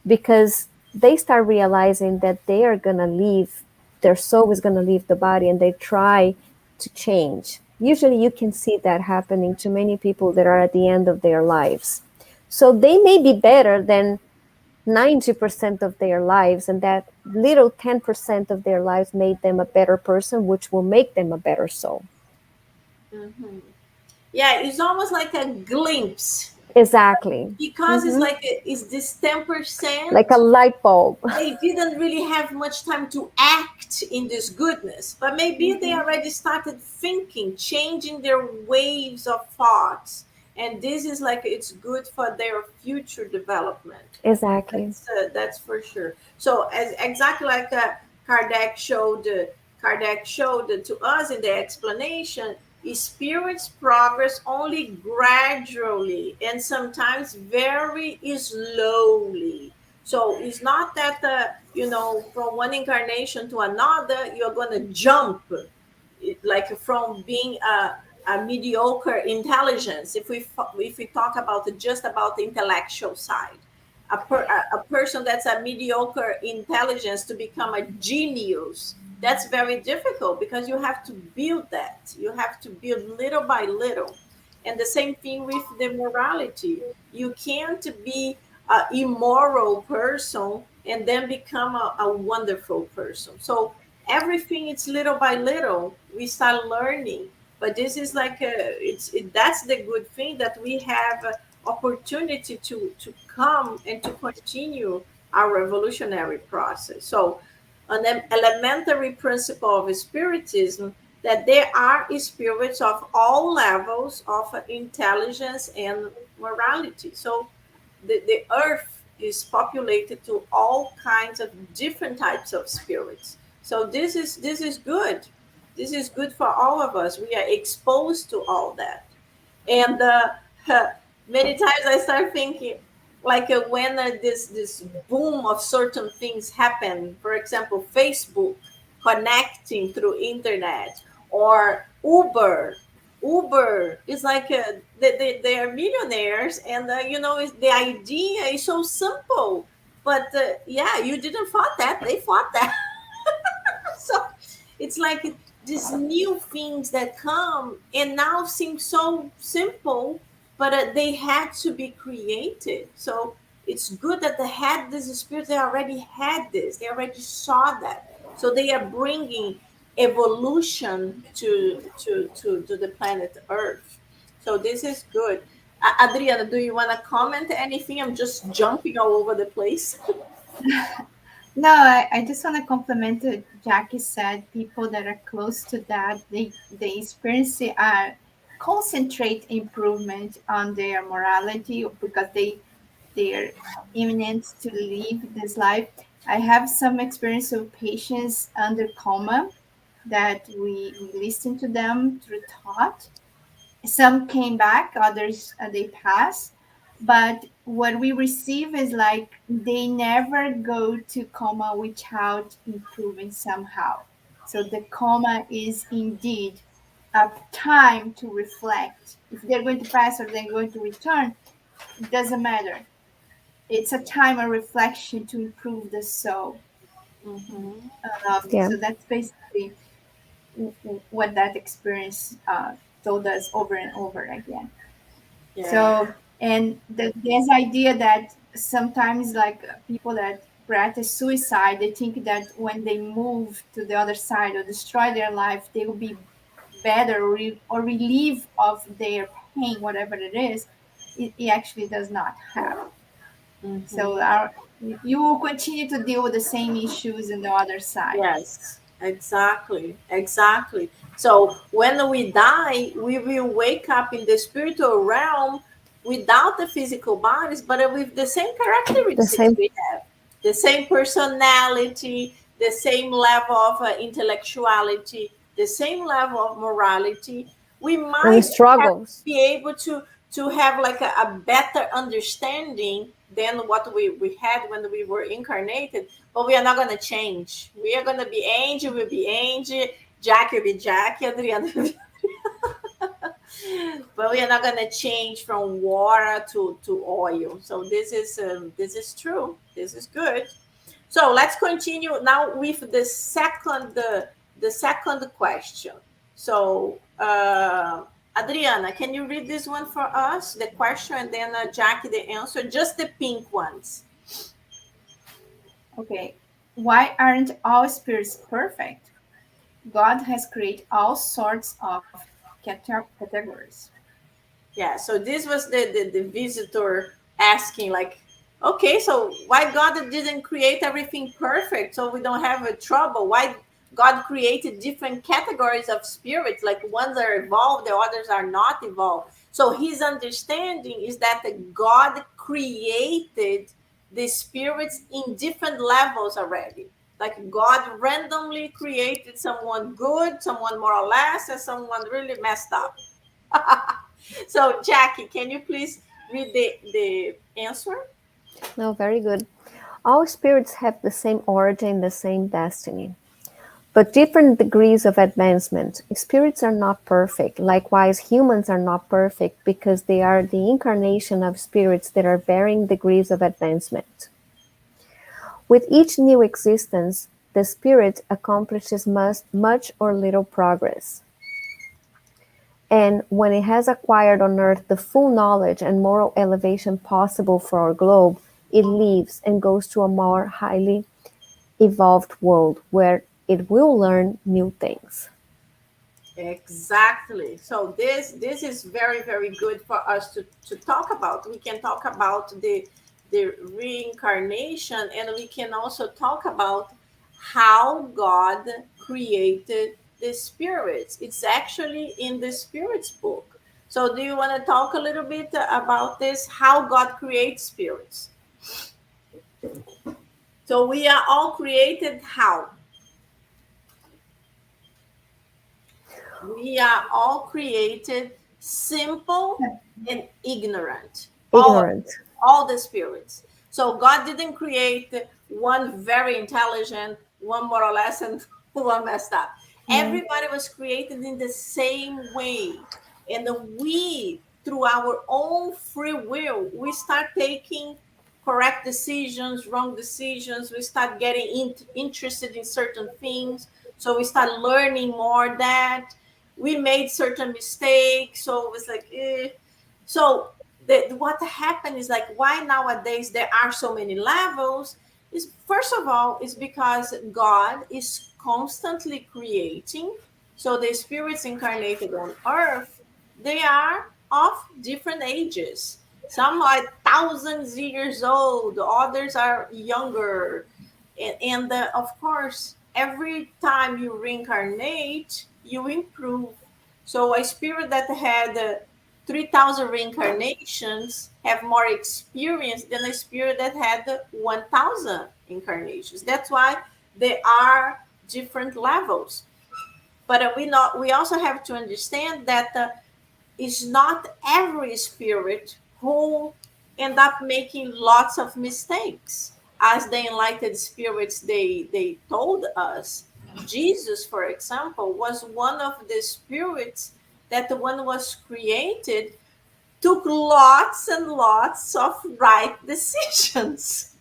because they start realizing that they are going to leave, their soul is going to leave the body, and they try to change. Usually you can see that happening to many people that are at the end of their lives. So they may be better than 90% of their lives, and that little 10% of their lives made them a better person, which will make them a better soul. that. Yeah, it's almost like a glimpse Exactly. because it's Hmm. like it's this Like a 10%. light bulb. They didn't really have much time to act in this goodness, but maybe they Mm-hmm. already started thinking, changing their waves of thoughts, and this is like it's good for their future development. Exactly. That's for sure. So as exactly like Kardec showed, Kardec showed to us in the explanation, spirits progress only gradually and sometimes very slowly. So it's not that from one incarnation to another you're going to jump like from being a mediocre intelligence. If we talk about just about the intellectual side, a person that's a mediocre intelligence to become a genius, that's very difficult because you have to build that. You have to build little by little. And the same thing with the morality. You can't be an immoral person and then become a wonderful person. So everything it's little by little we start learning. But this is like that's the good thing that we have opportunity to come and to continue our evolutionary process. So an elementary principle of spiritism that there are spirits of all levels of intelligence and morality. So the earth is populated to all kinds of different types of spirits. So this is good. This is good for all of us. We are exposed to all that. And many times I start thinking, like when this boom of certain things happen, for example, Facebook connecting through internet, or Uber is like they are millionaires, and the idea is so simple, but yeah, you didn't fought that, they fought that. So it's like these new things that come and now seem so simple, but they had to be created. So it's good that they had this spirit. They already had this. They already saw that. So they are bringing evolution to the planet Earth. So this is good. Adriana, do you want to comment anything? I'm just jumping all over the place. No, I just want to compliment what Jackie said. People that are close to that, they experience concentrate improvement on their morality because they're imminent to leave this life. I have some experience of patients under coma that we listen to them through thought. Some came back, others they pass, but what we receive is like they never go to coma without improving somehow. So the coma is indeed a time to reflect. If they're going to pass or they're going to return, it doesn't matter. It's a time of reflection to improve the soul. Mm-hmm. Yeah. So that's basically what that experience told us over and over again. Yeah. So, and there's idea that sometimes like people that practice suicide, they think that when they move to the other side or destroy their life, they will be better or relieve of their pain, whatever it is. It actually does not happen. So Mm-hmm. you will continue to deal with the same issues in the other side. Yes, exactly, exactly. So when we die, we will wake up in the spiritual realm without the physical bodies, but with the same The characteristics same. we have, the same personality, the same level of intellectuality, the same level of morality. We And might have, struggles. be able to have like a better understanding than what we had when we were incarnated, but we are not going to change. We are going to be Angie, will be Angie, Jackie will be Jackie, Adriana will be, but we are not going to change from water to oil. So this is true. This is good. So let's continue now with the second question. So Adriana, can you read this one for us? The question, and then Jackie the answer. Just the pink ones. Okay. Why aren't all spirits perfect? God has created all sorts of categories. Yeah, so this was the visitor asking, like, okay, so why God didn't create everything perfect so we don't have a trouble? Why God created different categories of spirits, like ones are evolved, the others are not evolved. So his understanding is that God created the spirits in different levels already. Like God randomly created someone good, someone more or less, and someone really messed up. So, Jackie, can you please read the answer? No, very good. All spirits have the same origin, the same destiny, but different degrees of advancement. Spirits are not perfect. Likewise, humans are not perfect because they are the incarnation of spirits that are varying degrees of advancement. With each new existence, the spirit accomplishes much or little progress. And when it has acquired on earth the full knowledge and moral elevation possible for our globe, it leaves and goes to a more highly evolved world where it will learn new things. Exactly. So this is very very good for us to talk about. We can talk about the reincarnation, and we can also talk about how God created the spirits. It's actually in the spirits book. So do you want to talk a little bit about this? How God creates spirits? So we are all created how? We are all created simple and ignorant. All of Ignorant. all the spirits. So God didn't create one very intelligent, one more or less, and one messed up. No. Everybody was created in the same way. And we, through our own free will, we start taking correct decisions, wrong decisions. We start getting interested in certain things. So we start learning more that we made certain mistakes. So it was like, eh. So what happened is like why nowadays there are so many levels is first of all is because God is constantly creating. So the spirits incarnated on earth, they are of different ages. Some are thousands of years old, others are younger. And of course, every time you reincarnate, you improve. So a spirit that had 3,000 reincarnations have more experience than a spirit that had 1,000 incarnations. That's why there are different levels. But we also have to understand that it's not every spirit who end up making lots of mistakes. As the enlightened spirits, they told us, Jesus, for example, was one of the spirits that when was created took lots and lots of right decisions.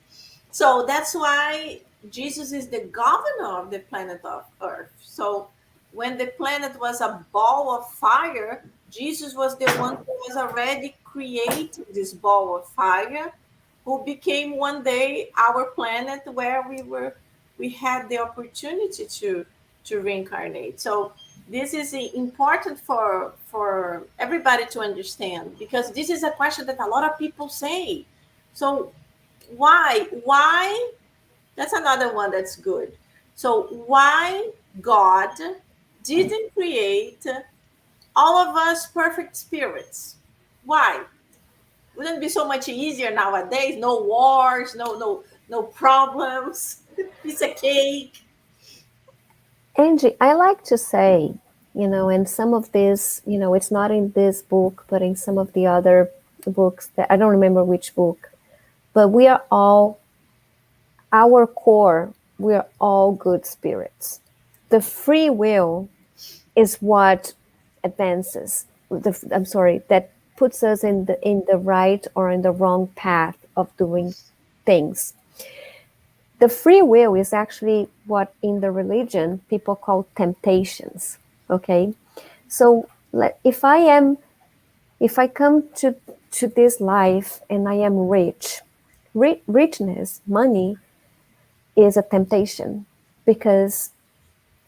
So that's why Jesus is the governor of the planet of Earth. So when the planet was a ball of fire, Jesus was the one who was already creating this ball of fire, who became one day our planet where we had the opportunity to reincarnate. So this is important for everybody to understand, because this is a question that a lot of people say. So why that's another one that's good. So why God didn't create all of us perfect spirits? Why? Wouldn't it be so much easier nowadays? No wars, no problems, piece of cake. Angie, I like to say, and some of this, it's not in this book, but in some of the other books that I don't remember which book, but we are all, our core, we are all good spirits. The free will is what advances. That puts us in the right or in the wrong path of doing things. The free will is actually what in the religion people call temptations. Okay, so if I come to this life and I am rich, richness, money is a temptation, because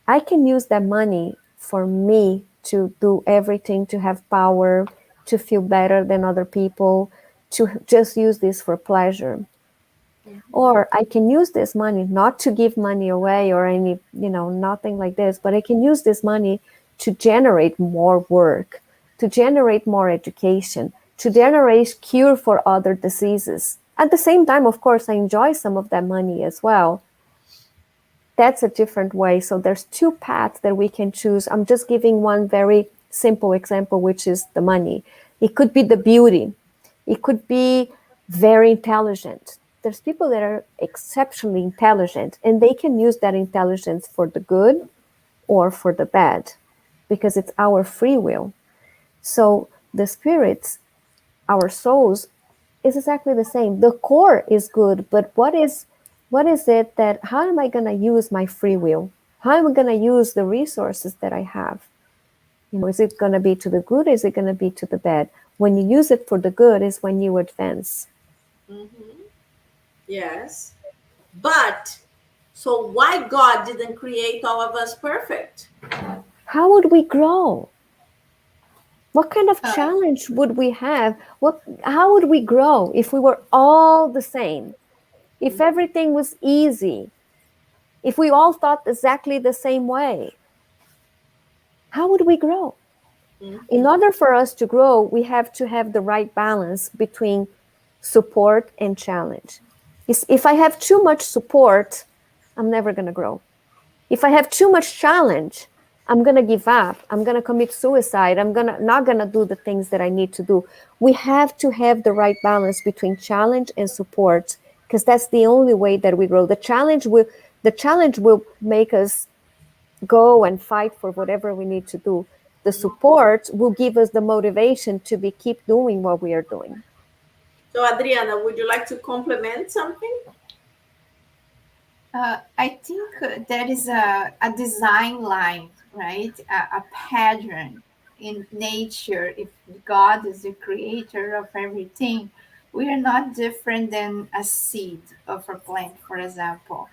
I can use that money for me to do everything, to have power, to feel better than other people, to just use this for pleasure. Or I can use this money not to give money away or any, nothing like this, but I can use this money to generate more work, to generate more education, to generate cure for other diseases. At the same time, of course, I enjoy some of that money as well. That's a different way. So there's two paths that we can choose. I'm just giving one very simple example, which is the money. It could be the beauty. It could be very intelligent. There's people that are exceptionally intelligent, and they can use that intelligence for the good or for the bad, because it's our free will. So the spirits, our souls, is exactly the same. The core is good, but what is it that, how am I going to use my free will? How am I going to use the resources that I have? Is it going to be to the good? Is it going to be to the bad? When you use it for the good is when you advance. Mm-hmm. Yes. But so why God didn't create all of us perfect? How would we grow? What kind of Uh, challenge would we have? How would we grow if we were all the same? If everything was easy? If we all thought exactly the same way? How would we grow? In Mm-hmm. order for us to grow, we have to have the right balance between support and challenge. If I have too much support, I'm never going to grow. If I have too much challenge, I'm going to give up. I'm going to commit suicide. I'm not going to do the things that I need to do. We have to have the right balance between challenge and support, because that's the only way that we grow. The challenge will make us go and fight for whatever we need to do. The support will give us the motivation to keep doing what we are doing. So Adriana, would you like to complement something? I think there is a design line, right? A pattern in nature. If God is the creator of everything, we are not different than a seed of a plant, for example.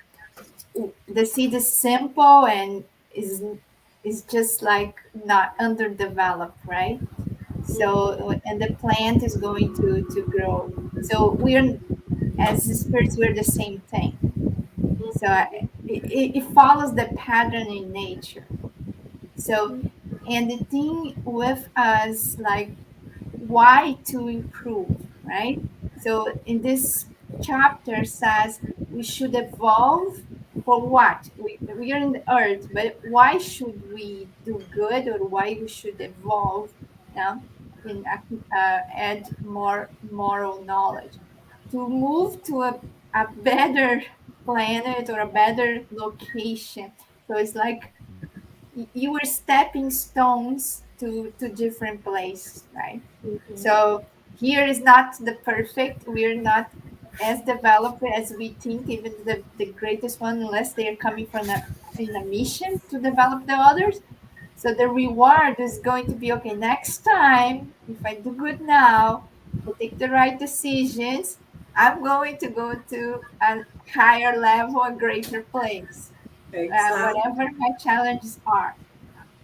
The seed is simple and is just like not underdeveloped, right? So and the plant is going to grow. So we're, as the spirits, we're the same thing. So it follows the pattern in nature. So, and the thing with us, like, why to improve, right? So in this chapter says we should evolve for what? We are in the earth, but why should we do good, or why we should evolve now in add more moral knowledge to move to a better planet or a better location. So it's like you were stepping stones to different places, right? So here is not the perfect. We're not as developed as we think, even the greatest one, unless they are coming from in a mission to develop the others. So the reward is going to be okay. Next time, if I do good now, I take the right decisions, I'm going to go to a higher level, a greater place, Exactly. whatever my challenges are.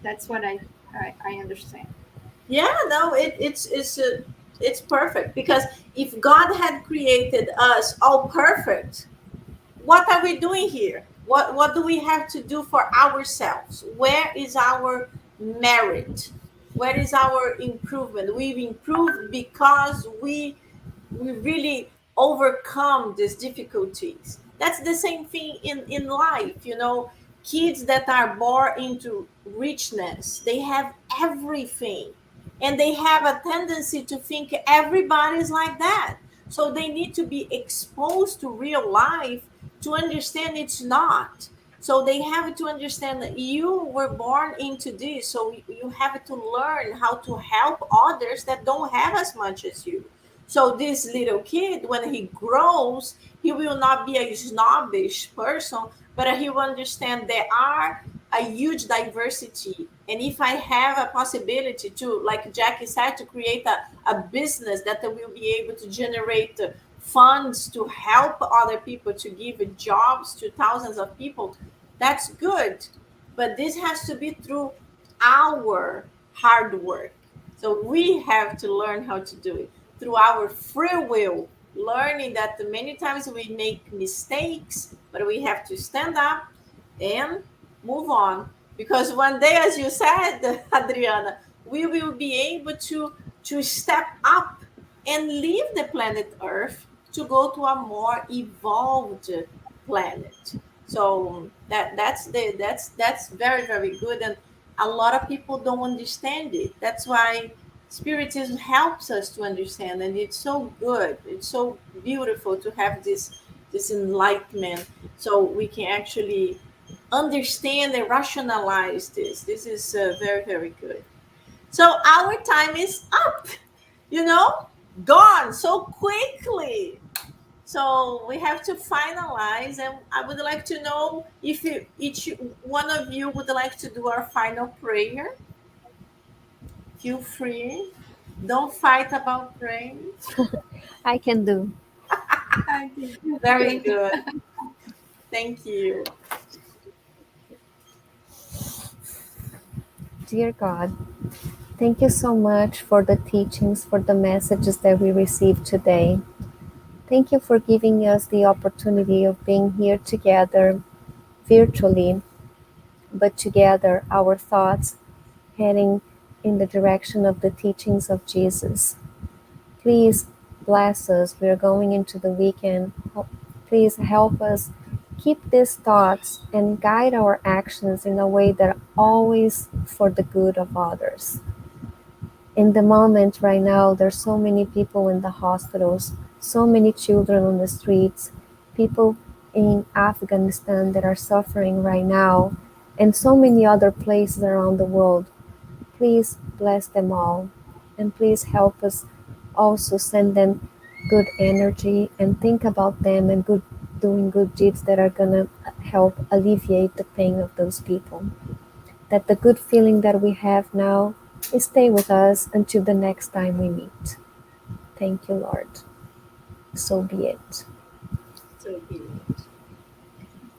That's what I understand. Yeah, no, it's perfect, because if God had created us all perfect, what are we doing here? What do we have to do for ourselves? Where is our merit? Where is our improvement? We've improved because we really overcome these difficulties. That's the same thing in life, kids that are born into richness, they have everything, and they have a tendency to think everybody's like that. So they need to be exposed to real life to understand it's not. So they have to understand that you were born into this, so you have to learn how to help others that don't have as much as you. So this little kid, when he grows, he will not be a snobbish person, but he will understand there are a huge diversity. And if I have a possibility to, like Jackie said, to create a business that will be able to generate funds to help other people, to give jobs to thousands of people, that's good. But this has to be through our hard work. So we have to learn how to do it through our free will, learning that many times we make mistakes, but we have to stand up and move on. Because one day, as you said, Adriana, we will be able to step up and leave the planet Earth to go to a more evolved planet. So that's very, very good, and a lot of people don't understand it. That's why Spiritism helps us to understand, and it's so good. It's so beautiful to have this enlightenment, so we can actually understand and rationalize this. This is very, very good. So our time is up, you know, gone so quickly. So we have to finalize, and I would like to know if each one of you would like to do our final prayer. Feel free. Don't fight about praying. I can do. Okay. Very Okay. good. Thank you. Dear God, thank you so much for the teachings, for the messages that we received today. Thank you for giving us the opportunity of being here together virtually, but together, our thoughts heading in the direction of the teachings of Jesus. Please bless us. We are going into the weekend. Please help us keep these thoughts and guide our actions in a way that are always for the good of others. In the moment right now, there's so many people in the hospitals, so many children on the streets, people in Afghanistan that are suffering right now, and so many other places around the world. Please bless them all, and please help us also send them good energy and think about them and doing good deeds that are gonna help alleviate the pain of those people. That the good feeling that we have now is stay with us until the next time we meet. Thank you, Lord. So be it. So be it.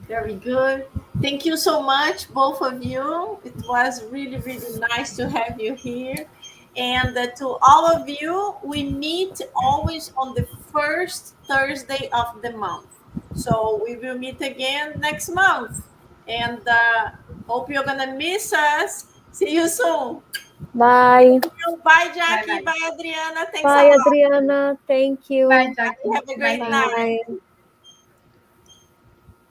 Very good. Thank you so much, both of you. It was really, really nice to have you here. And to all of you, we meet always on the first Thursday of the month. So we will meet again next month. And hope you're going to miss us. See you soon. Bye. Bye, Bye Jackie. bye. Bye, Adriana. Thanks a Bye, lot. Adriana. Thank Bye, you. Jackie. Have a Bye, great Mia. night. Bye.